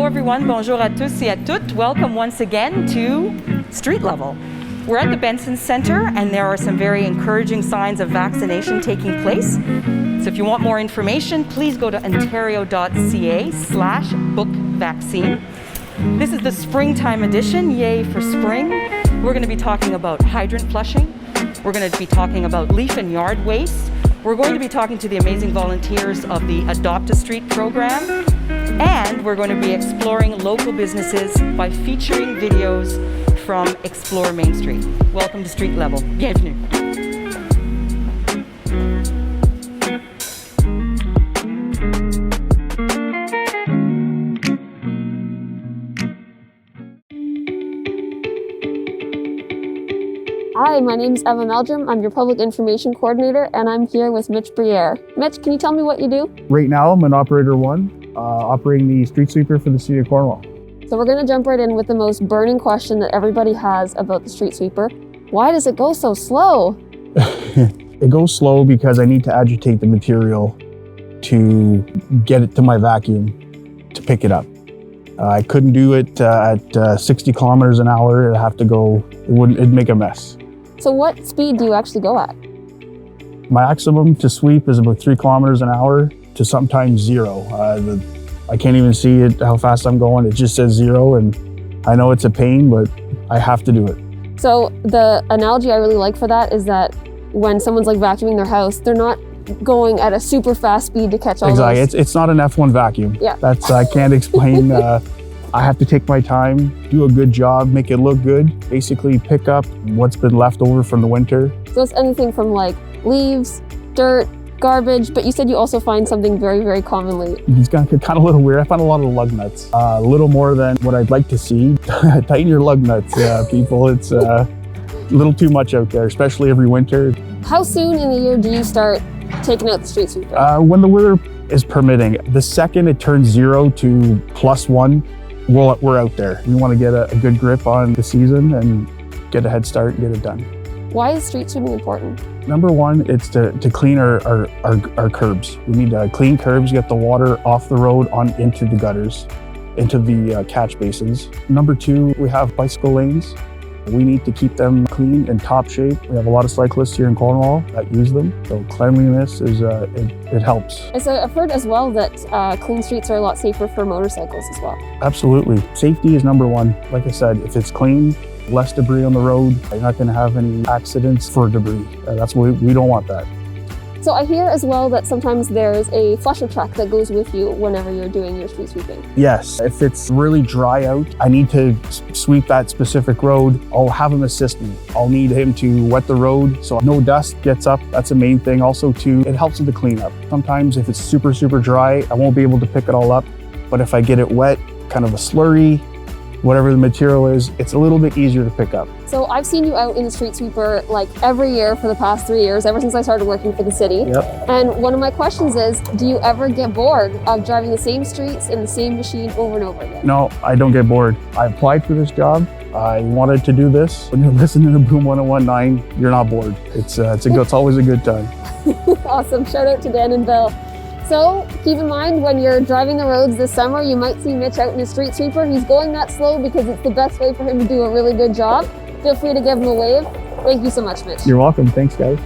Hello everyone, bonjour à tous et à toutes. Welcome once again to Street Level. We're at the Benson Centre and there are some very encouraging signs of vaccination taking place. So if you want more information, please go to ontario.ca/bookvaccine. This is the springtime edition, yay for spring. We're going to be talking about hydrant flushing. We're going to be talking about leaf and yard waste. We're going to be talking to the amazing volunteers of the Adopt a Street program. And we're going to be exploring local businesses by featuring videos from Explore Main Street. Welcome to Street Level. Bienvenue. Hi, my name is Eva Meldrum. I'm your Public Information Coordinator, and I'm here with Mitch Briere. Mitch, can you tell me what you do? Right now, I'm an Operator 1, operating the street sweeper for the City of Cornwall. So we're going to jump right in with the most burning question that everybody has about the street sweeper. Why does it go so slow? It goes slow because I need to agitate the material to get it to my vacuum to pick it up. I couldn't do it at 60 kilometers an hour. It'd have to go, it'd make a mess. So what speed do you actually go at? My maximum to sweep is about 3 kilometers an hour to sometimes 0. I can't even see it, how fast I'm going. It just says 0, and I know it's a pain, but I have to do it. So the analogy I really like for that is that when someone's like vacuuming their house, they're not going at a super fast speed to catch all exactly. those. It's not an F1 vacuum. Yeah. That's, I can't explain. I have to take my time, do a good job, make it look good, basically pick up what's been left over from the winter. So it's anything from like leaves, dirt, garbage, but you said you also find something very, very commonly. It's kind of a little weird. I found a lot of lug nuts, a little more than what I'd like to see. Tighten your lug nuts, people. It's a little too much out there, especially every winter. How soon in the year do you start taking out the street sweeper? When the weather is permitting. The second it turns 0 to +1, we're out there. We want to get a good grip on the season and get a head start and get it done. Why is street sweeping important? Number one, it's to clean our curbs. We need clean curbs, get the water off the road on into the gutters, into the catch basins. Number two, we have bicycle lanes. We need to keep them clean and top shape. We have a lot of cyclists here in Cornwall that use them. So cleanliness is, it helps. So I've heard as well that clean streets are a lot safer for motorcycles as well. Absolutely. Safety is number one. Like I said, if it's clean, less debris on the road, you're not going to have any accidents for debris. That's what we don't want that. So I hear as well that sometimes there's a flusher truck that goes with you whenever you're doing your street sweeping. Yes, if it's really dry out, I need to sweep that specific road. I'll have him assist me. I'll need him to wet the road so no dust gets up. That's the main thing. Also too, it helps with the cleanup. Sometimes if it's super, super dry, I won't be able to pick it all up. But if I get it wet, kind of a slurry, whatever the material is, it's a little bit easier to pick up. So I've seen you out in the street sweeper like every year for the past 3 years, ever since I started working for the city. Yep. And one of my questions is, do you ever get bored of driving the same streets in the same machine over and over again? No, I don't get bored. I applied for this job. I wanted to do this. When you're listening to Boom 1019, you're not bored. It's always a good time. Awesome, shout out to Dan and Bill. So keep in mind when you're driving the roads this summer, you might see Mitch out in his street sweeper. He's going that slow because it's the best way for him to do a really good job. Feel free to give him a wave. Thank you so much, Mitch. You're welcome. Thanks, guys.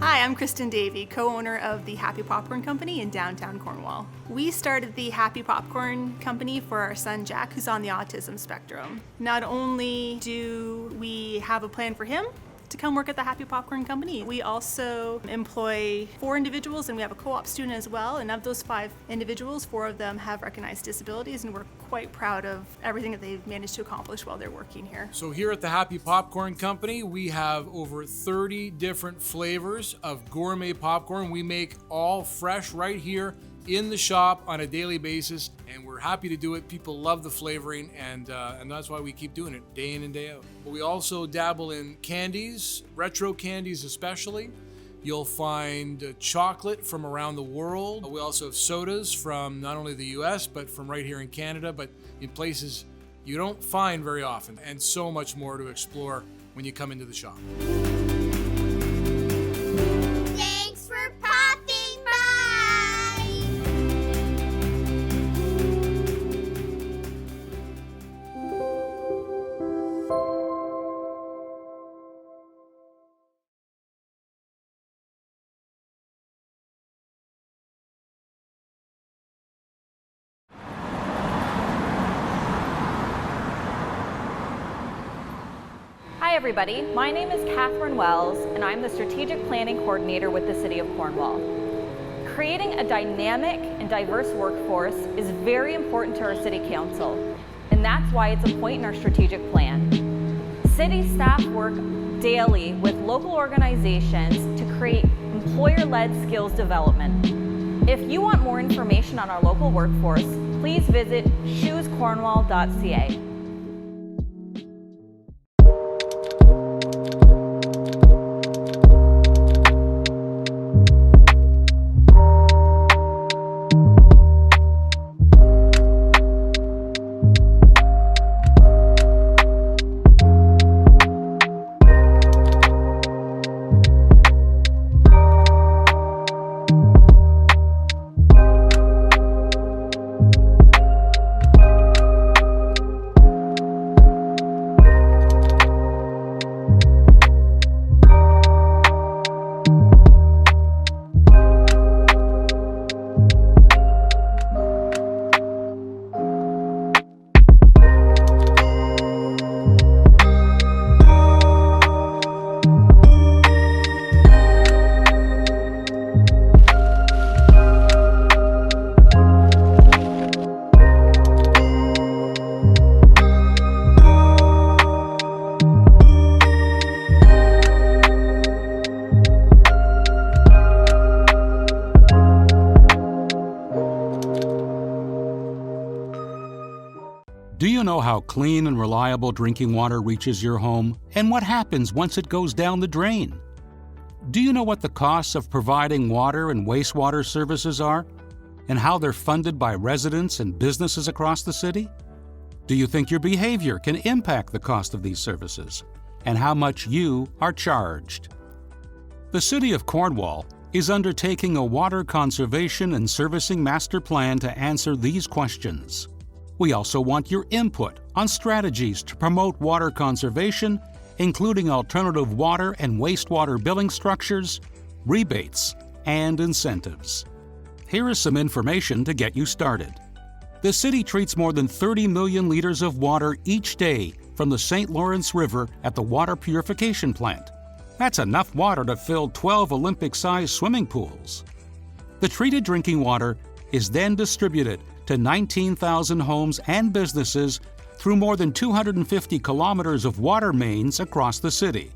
Hi, I'm Kristen Davey, co-owner of the Happy Popcorn Company in downtown Cornwall. We started the Happy Popcorn Company for our son Jack, who's on the autism spectrum. Not only do we have a plan for him to come work at the Happy Popcorn Company, we also employ 4 individuals and we have a co-op student as well. And of those 5 individuals, 4 of them have recognized disabilities, and we're quite proud of everything that they've managed to accomplish while they're working here. So here at the Happy Popcorn Company, we have over 30 different flavors of gourmet popcorn. We make all fresh right here in the shop on a daily basis, and we're happy to do it. People love the flavoring, and that's why we keep doing it day in and day out. But we also dabble in candies, retro candies especially. You'll find chocolate from around the world. We also have sodas from not only the US, but from right here in Canada, but in places you don't find very often, and so much more to explore when you come into the shop. Thanks for popping by! Hi everybody, my name is Catherine Wells and I'm the Strategic Planning Coordinator with the City of Cornwall. Creating a dynamic and diverse workforce is very important to our City Council, and that's why it's a point in our strategic plan. City staff work daily with local organizations to create employer-led skills development. If you want more information on our local workforce, please visit shoescornwall.ca. Do you know how clean and reliable drinking water reaches your home and what happens once it goes down the drain? Do you know what the costs of providing water and wastewater services are and how they're funded by residents and businesses across the city? Do you think your behavior can impact the cost of these services and how much you are charged? The City of Cornwall is undertaking a water conservation and servicing master plan to answer these questions. We also want your input on strategies to promote water conservation, including alternative water and wastewater billing structures, rebates, and incentives. Here is some information to get you started. The city treats more than 30 million liters of water each day from the St. Lawrence River at the water purification plant. That's enough water to fill 12 Olympic-sized swimming pools. The treated drinking water is then distributed to 19,000 homes and businesses through more than 250 kilometers of water mains across the city.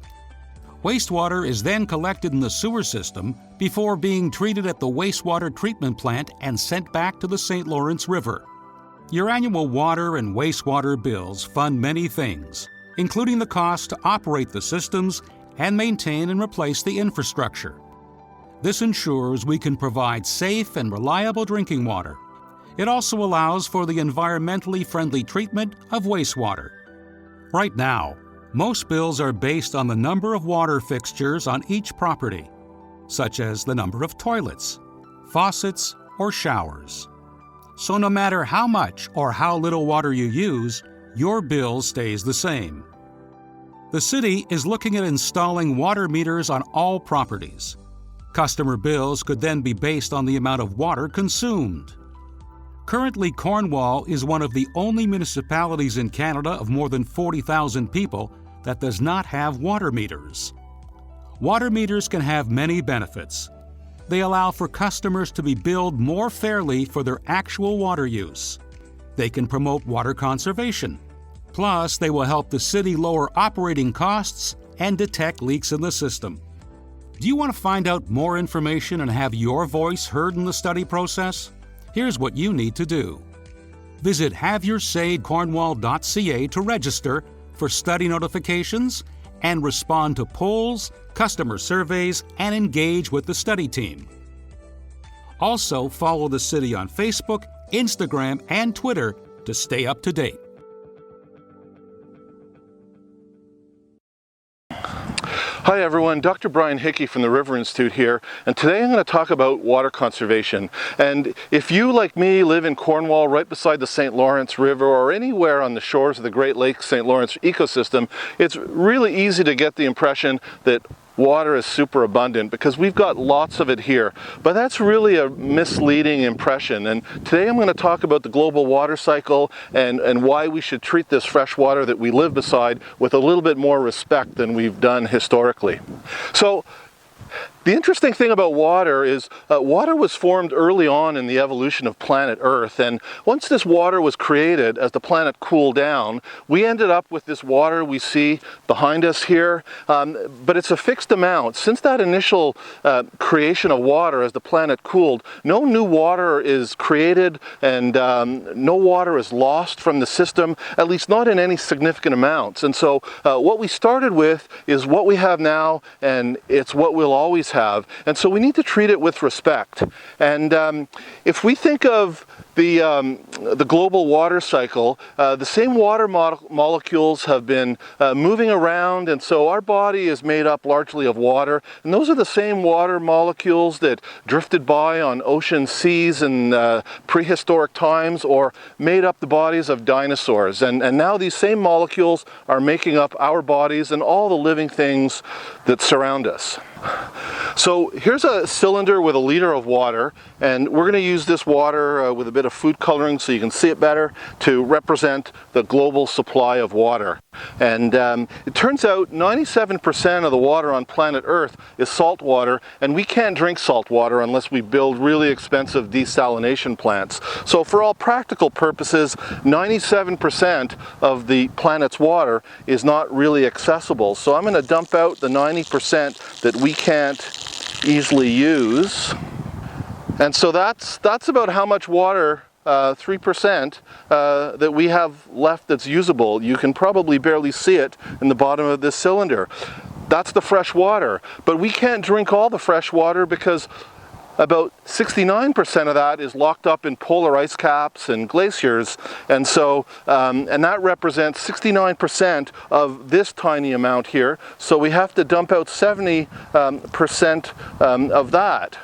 Wastewater is then collected in the sewer system before being treated at the wastewater treatment plant and sent back to the St. Lawrence River. Your annual water and wastewater bills fund many things, including the cost to operate the systems and maintain and replace the infrastructure. This ensures we can provide safe and reliable drinking water. It also allows for the environmentally friendly treatment of wastewater. Right now, most bills are based on the number of water fixtures on each property, such as the number of toilets, faucets, or showers. So no matter how much or how little water you use, your bill stays the same. The city is looking at installing water meters on all properties. Customer bills could then be based on the amount of water consumed. Currently, Cornwall is one of the only municipalities in Canada of more than 40,000 people that does not have water meters. Water meters can have many benefits. They allow for customers to be billed more fairly for their actual water use. They can promote water conservation. Plus, they will help the city lower operating costs and detect leaks in the system. Do you want to find out more information and have your voice heard in the study process? Here's what you need to do. Visit haveyoursaydcornwall.ca to register for study notifications and respond to polls, customer surveys, and engage with the study team. Also, follow the city on Facebook, Instagram, and Twitter to stay up to date. Hi everyone, Dr. Brian Hickey from the River Institute here, and today I'm going to talk about water conservation. And if you, like me, live in Cornwall right beside the St. Lawrence River or anywhere on the shores of the Great Lakes St. Lawrence ecosystem, it's really easy to get the impression that water is super abundant because we've got lots of it here. But that's really a misleading impression. And today I'm going to talk about the global water cycle and why we should treat this fresh water that we live beside with a little bit more respect than we've done historically. So, the interesting thing about water is water was formed early on in the evolution of planet Earth, and once this water was created as the planet cooled down, we ended up with this water we see behind us here, but it's a fixed amount. Since that initial creation of water as the planet cooled, no new water is created and no water is lost from the system, at least not in any significant amounts. And so what we started with is what we have now, and it's what we'll always have. And so we need to treat it with respect. And if we think of the global water cycle, the same water molecules have been moving around, and so our body is made up largely of water, and those are the same water molecules that drifted by on ocean seas in prehistoric times or made up the bodies of dinosaurs. And now these same molecules are making up our bodies and all the living things that surround us. So here's a cylinder with a liter of water, and we're going to use this water with a bit of food coloring so you can see it better to represent the global supply of water. And it turns out 97% of the water on planet Earth is salt water, and we can't drink salt water unless we build really expensive desalination plants. So for all practical purposes, 97% of the planet's water is not really accessible. So I'm going to dump out the 90% that we can't easily use. And so that's about how much water, 3%, that we have left that's usable. You can probably barely see it in the bottom of this cylinder. That's the fresh water. But we can't drink all the fresh water because about 69% of that is locked up in polar ice caps and glaciers, and so and that represents 69% of this tiny amount here. So we have to dump out 70% of that.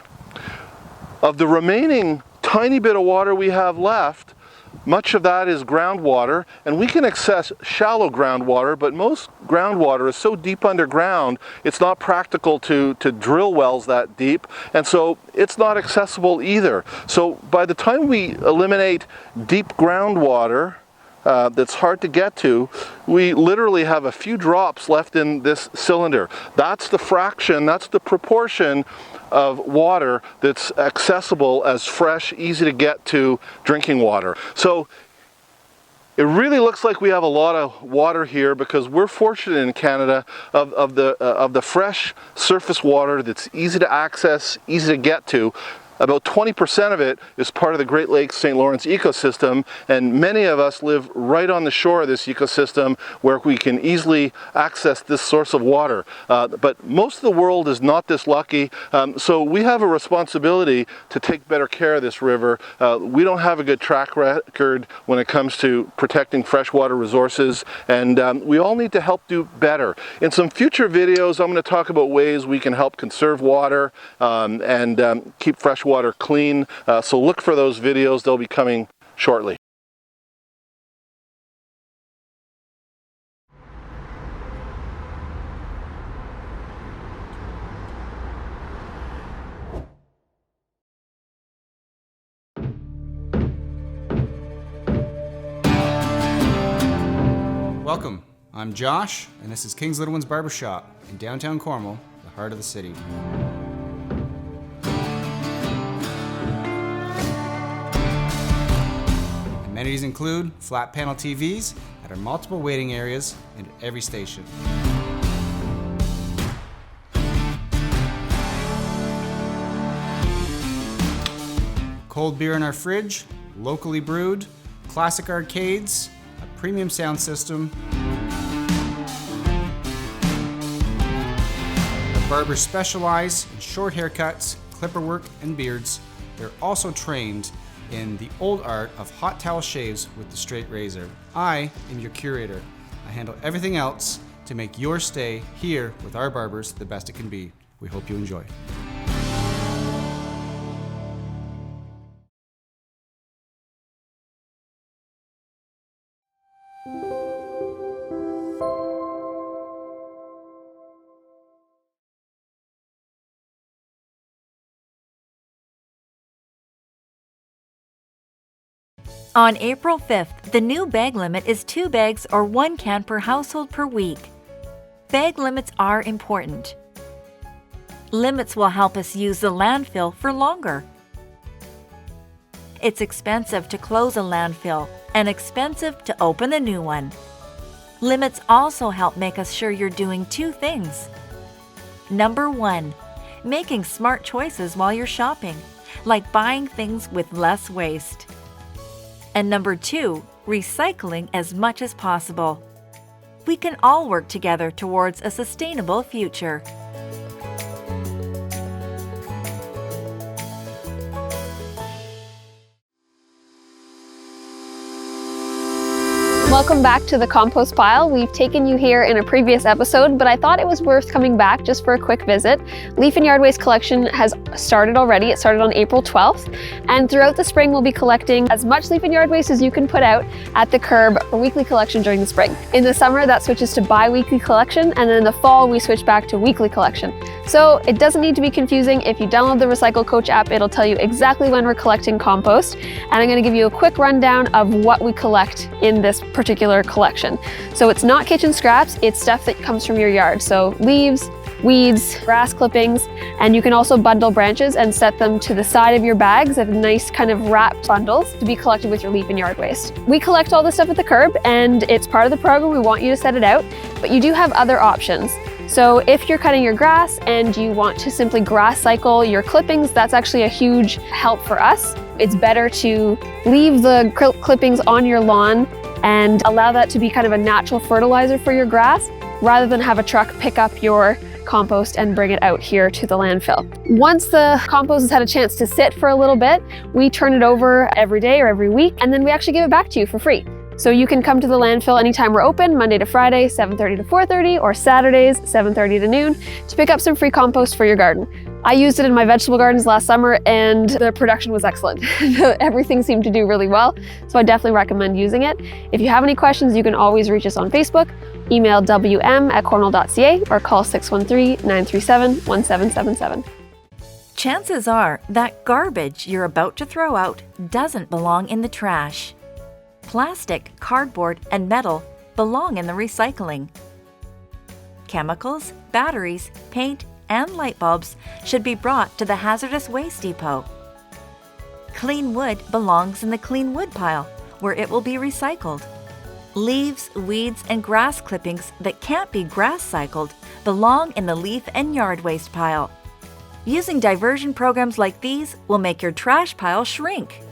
Of the remaining tiny bit of water we have left, much of that is groundwater, and we can access shallow groundwater, but most groundwater is so deep underground it's not practical to drill wells that deep, and so it's not accessible either. So by the time we eliminate deep groundwater that's hard to get to, we literally have a few drops left in this cylinder. That's the fraction, that's the proportion of water that's accessible as fresh, easy to get to drinking water. So it really looks like we have a lot of water here because we're fortunate in Canada of the fresh surface water that's easy to access, easy to get to. About 20% of it is part of the Great Lakes St. Lawrence ecosystem, and many of us live right on the shore of this ecosystem where we can easily access this source of water. But most of the world is not this lucky, so we have a responsibility to take better care of this river. We don't have a good track record when it comes to protecting freshwater resources, and we all need to help do better. In some future videos, I'm going to talk about ways we can help conserve water and keep fresh water clean, so look for those videos. They'll be coming shortly. Welcome, I'm Josh, and this is King's Little Ones Barbershop in downtown Cornwall, the heart of the city. Amenities include flat panel TVs at our multiple waiting areas and at every station. cold beer in our fridge, locally brewed, classic arcades, a premium sound system. Our barbers specialize in short haircuts, clipper work, and beards. They're also trained in the old art of hot towel shaves with the straight razor. I am your curator. I handle everything else to make your stay here with our barbers the best it can be. We hope you enjoy. On April 5th, the new bag limit is 2 bags or 1 can per household per week. Bag limits are important. Limits will help us use the landfill for longer. It's expensive to close a landfill and expensive to open a new one. Limits also help make us sure you're doing 2 things. Number 1, making smart choices while you're shopping, like buying things with less waste. And number 2, recycling as much as possible. We can all work together towards a sustainable future. Welcome back to the compost pile. We've taken you here in a previous episode, but I thought it was worth coming back just for a quick visit. Leaf and yard waste collection has started already. It started on April 12th, and throughout the spring we'll be collecting as much leaf and yard waste as you can put out at the curb for weekly collection during the spring. In the summer that switches to bi-weekly collection, and then in the fall we switch back to weekly collection. So it doesn't need to be confusing. If you download the Recycle Coach app, it'll tell you exactly when we're collecting compost, and I'm going to give you a quick rundown of what we collect in this particular collection. So it's not kitchen scraps, it's stuff that comes from your yard. So leaves, weeds, grass clippings, and you can also bundle branches and set them to the side of your bags of nice kind of wrapped bundles to be collected with your leaf and yard waste. We collect all this stuff at the curb, and it's part of the program. We want you to set it out, but you do have other options. So if you're cutting your grass and you want to simply grass cycle your clippings, that's actually a huge help for us. It's better to leave the clippings on your lawn and allow that to be kind of a natural fertilizer for your grass, rather than have a truck pick up your compost and bring it out here to the landfill. Once the compost has had a chance to sit for a little bit, we turn it over every day or every week, and then we actually give it back to you for free. So you can come to the landfill anytime we're open, Monday to Friday, 7:30 to 4:30, or Saturdays, 7:30 to noon, to pick up some free compost for your garden. I used it in my vegetable gardens last summer, and the production was excellent. Everything seemed to do really well, so I definitely recommend using it. If you have any questions, you can always reach us on Facebook, email wm@cornwall.ca, or call 613-937-1777. Chances are that garbage you're about to throw out doesn't belong in the trash. Plastic, cardboard, and metal belong in the recycling. Chemicals, batteries, paint, and light bulbs should be brought to the hazardous waste depot. Clean wood belongs in the clean wood pile, where it will be recycled. Leaves, weeds, and grass clippings that can't be grass cycled belong in the leaf and yard waste pile. Using diversion programs like these will make your trash pile shrink.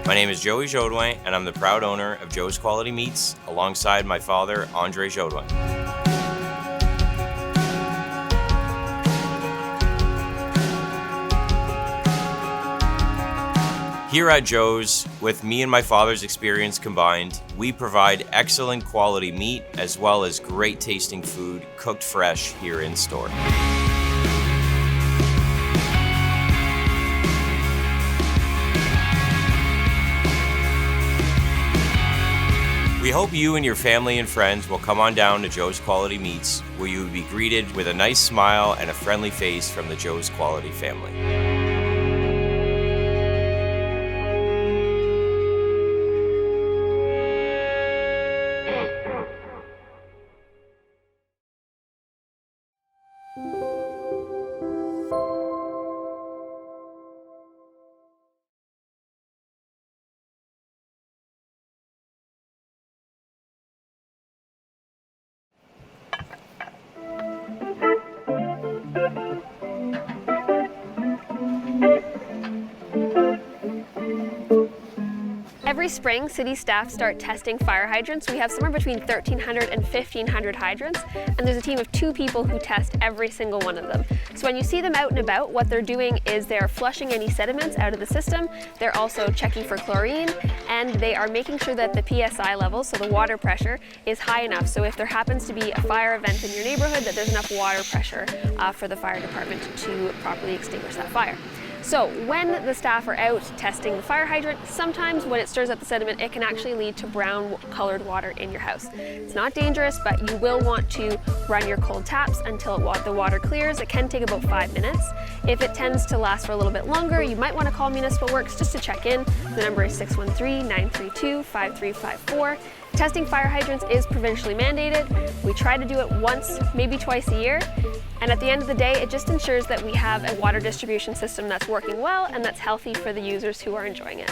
My name is Joey Jodouin, and I'm the proud owner of Joe's Quality Meats, alongside my father, Andre Jodouin. Here at Joe's, with me and my father's experience combined, we provide excellent quality meat as well as great tasting food cooked fresh here in store. We hope you and your family and friends will come on down to Joe's Quality Meats, where you will be greeted with a nice smile and a friendly face from the Joe's Quality family. Every spring, city staff start testing fire hydrants. We have somewhere between 1,300 and 1,500 hydrants, and there's a team of 2 people who test every single one of them. So when you see them out and about, what they're doing is they're flushing any sediments out of the system. They're also checking for chlorine, and they are making sure that the PSI level, so the water pressure, is high enough. So if there happens to be a fire event in your neighborhood, that there's enough water pressure for the fire department to properly extinguish that fire. So when the staff are out testing the fire hydrant, sometimes when it stirs up the sediment, it can actually lead to brown colored water in your house. It's not dangerous, but you will want to run your cold taps until the water clears. It can take about 5 minutes. If it tends to last for a little bit longer, you might want to call Municipal Works just to check in. The number is 613-932-5354. Testing fire hydrants is provincially mandated. We try to do it once, maybe twice a year. And at the end of the day, it just ensures that we have a water distribution system that's working well and that's healthy for the users who are enjoying it.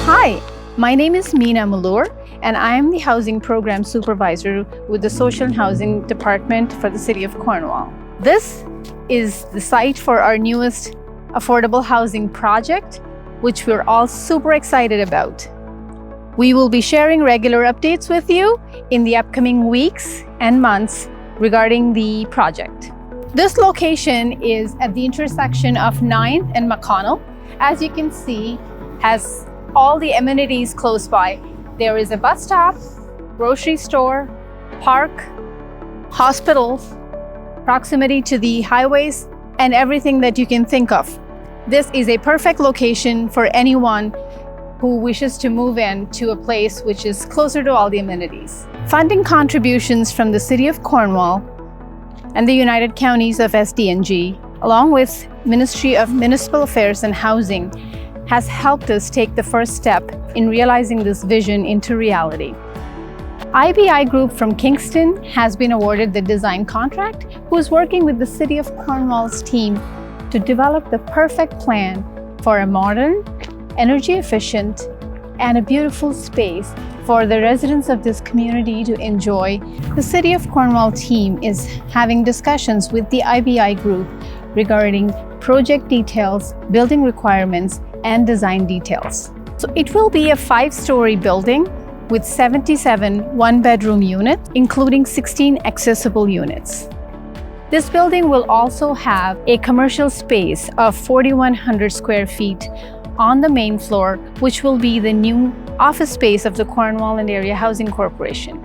Hi, my name is Meena Malur, and I am the Housing Program Supervisor with the Social and Housing Department for the City of Cornwall. This is the site for our newest affordable housing project, which we're all super excited about. We will be sharing regular updates with you in the upcoming weeks and months regarding the project. This location is at the intersection of 9th and McConnell. As you can see, has all the amenities close by. There is a bus stop, grocery store, park, hospitals, proximity to the highways, and everything that you can think of. This is a perfect location for anyone who wishes to move in to a place which is closer to all the amenities. Funding contributions from the City of Cornwall and the United Counties of SDNG, along with Ministry of Municipal Affairs and Housing, has helped us take the first step in realizing this vision into reality. IBI Group from Kingston has been awarded the design contract, who is working with the City of Cornwall's team to develop the perfect plan for a modern, energy efficient, and a beautiful space for the residents of this community to enjoy. The City of Cornwall team is having discussions with the IBI Group regarding project details, building requirements, and design details. So it will be a 5-story building with 77 one-bedroom units, including 16 accessible units. This building will also have a commercial space of 4,100 square feet on the main floor, which will be the new office space of the Cornwall and Area Housing Corporation.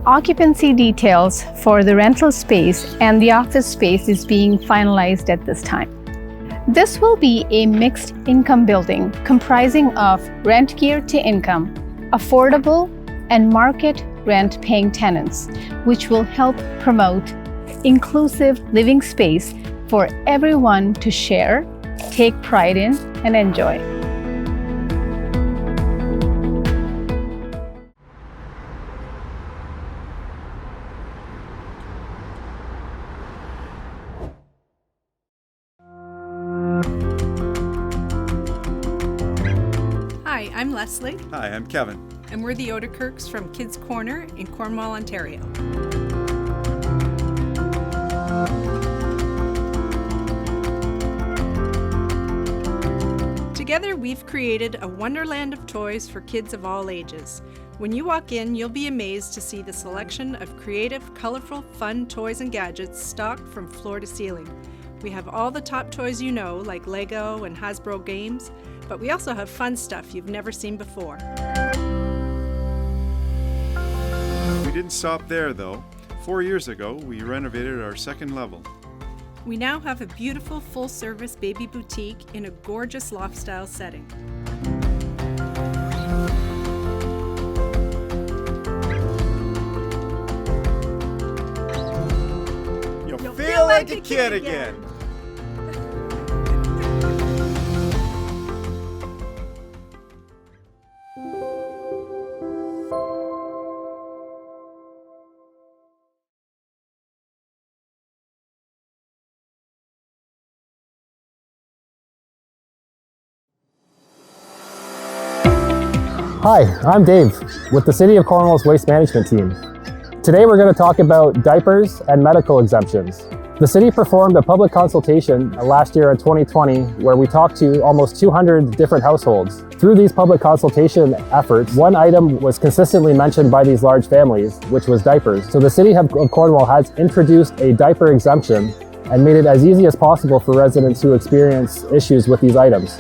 Occupancy details for the rental space and the office space is being finalized at this time. This will be a mixed income building comprising of rent geared to income, affordable, and market rent paying tenants, which will help promote inclusive living space for everyone to share, take pride in, and enjoy. Hi, I'm Leslie. Hi, I'm Kevin. And we're the Odekirks from Kids Corner in Cornwall, Ontario. Together, we've created a wonderland of toys for kids of all ages. When you walk in, you'll be amazed to see the selection of creative, colorful, fun toys and gadgets stocked from floor to ceiling. We have all the top toys you know, like Lego and Hasbro games, but we also have fun stuff you've never seen before. We didn't stop there, though. 4 years ago, we renovated our second level. We now have a beautiful full-service baby boutique in a gorgeous loft-style setting. You'll feel like a kid again. Hi, I'm Dave with the City of Cornwall's Waste Management team. Today we're going to talk about diapers and medical exemptions. The city performed a public consultation last year in 2020 where we talked to almost 200 different households. Through these public consultation efforts, one item was consistently mentioned by these large families, which was diapers. So the city of Cornwall has introduced a diaper exemption and made it as easy as possible for residents who experience issues with these items.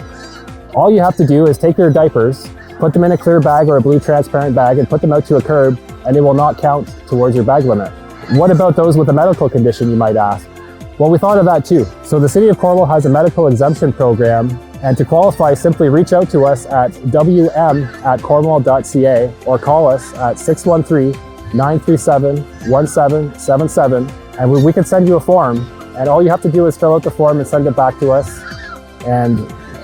All you have to do is take your diapers, put them in a clear bag or a blue transparent bag and put them out to a curb, and it will not count towards your bag limit. What about those with a medical condition, you might ask? Well, we thought of that too. So the City of Cornwall has a medical exemption program, and to qualify, simply reach out to us at wm@cornwall.ca or call us at 613-937-1777, and we can send you a form, and all you have to do is fill out the form and send it back to us, and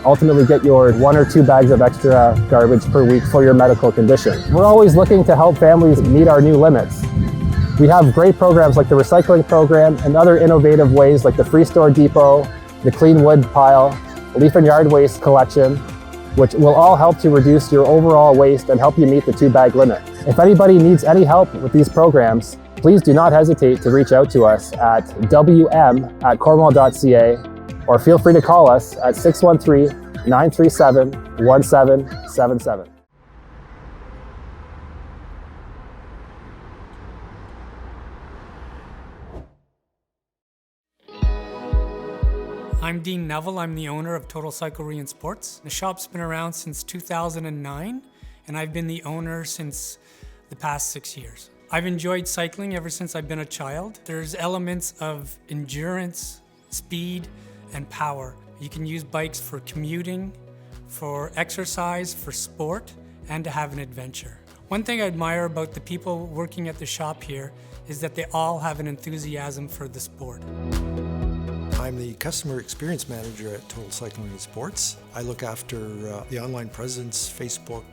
ultimately get your 1 or 2 bags of extra garbage per week for your medical condition. We're always looking to help families meet our new limits. We have great programs like the recycling program and other innovative ways like the free store depot, the clean wood pile, leaf and yard waste collection, which will all help to reduce your overall waste and help you meet the 2-bag limit. If anybody needs any help with these programs, please do not hesitate to reach out to us at wm@cornwall.ca or feel free to call us at 613-937-1777. I'm Dean Neville. I'm the owner of Total Cycle Re and Sports. The shop's been around since 2009, and I've been the owner since the past 6 years. I've enjoyed cycling ever since I've been a child. There's elements of endurance, speed, and power. You can use bikes for commuting, for exercise, for sport, and to have an adventure. One thing I admire about the people working at the shop here is that they all have an enthusiasm for the sport. I'm the Customer Experience Manager at Total Cycling and Sports. I look after the online presence, Facebook,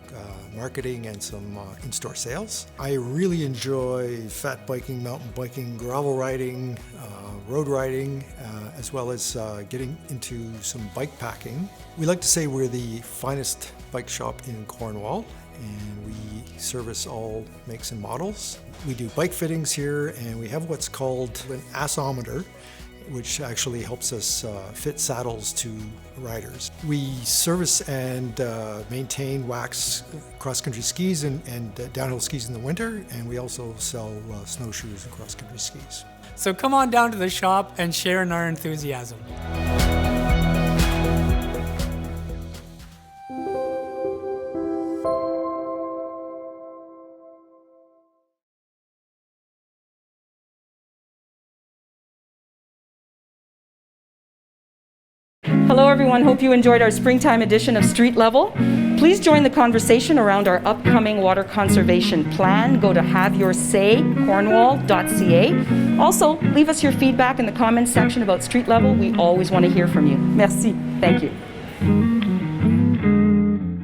marketing, and some in-store sales. I really enjoy fat biking, mountain biking, gravel riding, road riding, as well as getting into some bike packing. We like to say we're the finest bike shop in Cornwall, and we service all makes and models. We do bike fittings here, and we have what's called an assometer, which actually helps us fit saddles to riders. We service and maintain wax cross-country skis and downhill skis in the winter, and we also sell snowshoes and cross-country skis. So come on down to the shop and share in our enthusiasm. Hello everyone, hope you enjoyed our springtime edition of Street Level. Please join the conversation around our upcoming water conservation plan. Go to haveyoursaycornwall.ca. Also, leave us your feedback in the comments section about Street Level. We always want to hear from you. Merci. Thank you.